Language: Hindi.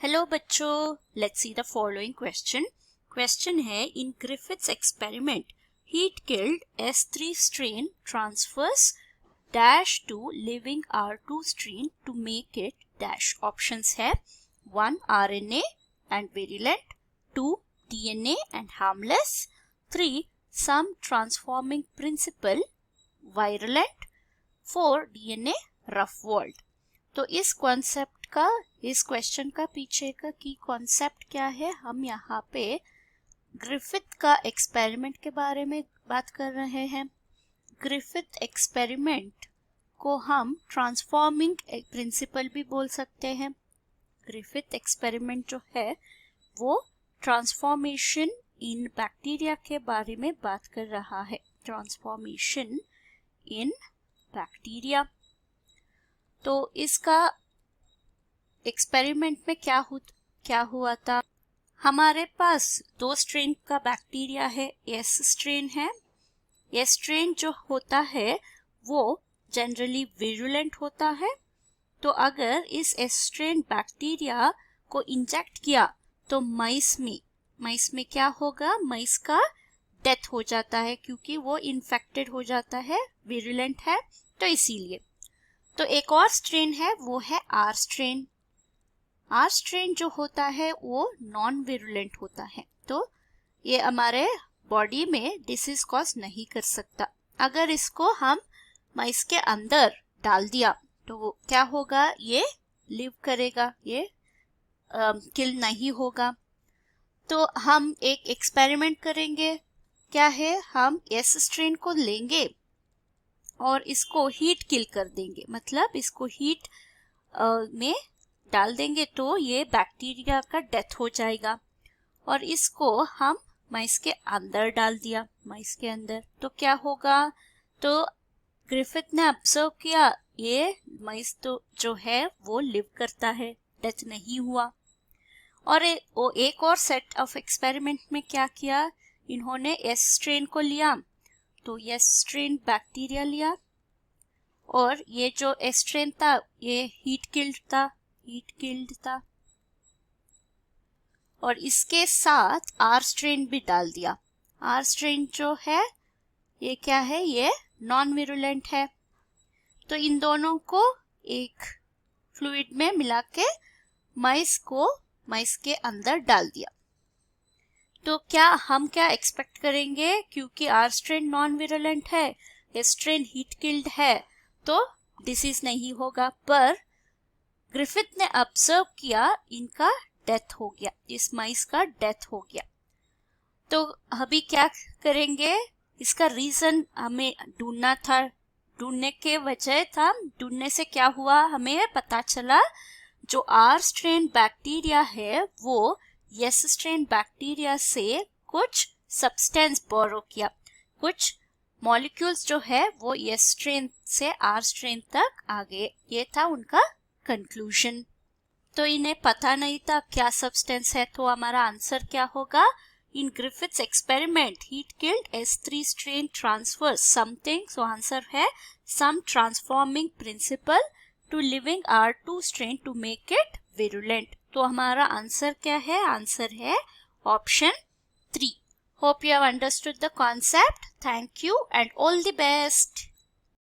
हेलो बच्चों, let's see the following question. Question है, in Griffith's experiment heat killed S3 strain transfers dash to living R2 strain to make it dash। Options है 1 RNA and virulent, 2 DNA and harmless, 3 some transforming principle virulent, 4 DNA rough walled। तो इस क्वेश्चन का पीछे का की कॉन्सेप्ट क्या है? हम यहाँ पे ग्रिफिथ का एक्सपेरिमेंट के बारे में बात कर रहे हैं। ग्रिफिथ एक्सपेरिमेंट को हम ट्रांसफॉर्मिंग प्रिंसिपल भी बोल सकते हैं। ग्रिफिथ एक्सपेरिमेंट जो है वो ट्रांसफॉर्मेशन इन बैक्टीरिया के बारे में बात कर रहा है। Transformation in bacteria. तो इसका एक्सपेरिमेंट में क्या हुआ था? हमारे पास 2 स्ट्रेन का बैक्टीरिया है। एस स्ट्रेन है। ये स्ट्रेन जो होता है वो जनरली विरुलेंट होता है। तो अगर इस एस स्ट्रेन बैक्टीरिया को इंजेक्ट किया तो माइस में क्या होगा? माइस का डेथ हो जाता है क्योंकि वो इन्फेक्टेड हो जाता है, विरुलेंट है, तो इसीलिए। तो एक और स्ट्रेन है, वो है आर स्ट्रेन। आर स्ट्रेन जो होता है वो नॉन विरुलेंट होता है, तो ये हमारे बॉडी में डिसीज कॉज नहीं कर सकता। अगर इसको हम माइस के अंदर डाल दिया तो क्या होगा? ये लिव करेगा, ये किल नहीं होगा। तो हम एक एक्सपेरिमेंट करेंगे। क्या है? हम एस स्ट्रेन को लेंगे और इसको हीट किल कर देंगे, मतलब इसको हीट में डाल देंगे तो ये बैक्टीरिया का डेथ हो जाएगा। और इसको हम माइस के अंदर डाल दिया, माइस के अंदर, तो क्या होगा? तो ग्रिफिथ ने ऑब्जर्व किया ये माइस तो जो है वो लिव करता है, डेथ नहीं हुआ। और एक और सेट ऑफ एक्सपेरिमेंट में क्या किया? इन्होंने एस स्ट्रेन को लिया, तो ये स्ट्रेन बैक्टीरिया लिया और ये जो एस स्ट्रेन था ये हीट किल्ड था और इसके साथ आर स्ट्रेन भी डाल दिया। आर स्ट्रेन जो है ये क्या है? ये नॉन विरुलेंट है। तो इन दोनों को एक फ्लूइड में मिला के माइस के अंदर डाल दिया। तो हम क्या एक्सपेक्ट करेंगे? क्योंकि आर स्ट्रेन नॉन विरुलेंट है, एस स्ट्रेन हीट किल्ड है, तो डिसीज नहीं होगा। पर ग्रिफिथ ने ऑब्जर्व किया इनका डेथ हो गया, इस माइस का डेथ हो गया। तो अभी क्या करेंगे? इसका रीजन हमें ढूंढना था। ढूंढने से क्या हुआ? हमें पता चला जो आर स्ट्रेन बैक्टीरिया है वो एस स्ट्रेन बैक्टीरिया से कुछ सब्सटेंस बोरो किया, कुछ मॉलिक्यूल्स जो है वो एस स्ट्रेन से आर स्ट्रेन तक आ गए। ये था उनका कंक्लूजन। तो इन्हें पता नहीं था क्या सब्सटेंस है, तो हमारा आंसर क्या होगा? In Griffith's experiment heat killed S3 strain transfers something. So answer है some transforming principle to living R2 strain to make it virulent। तो हमारा आंसर क्या है? आंसर है option 3। Hope you have understood the concept. Thank you and all the best.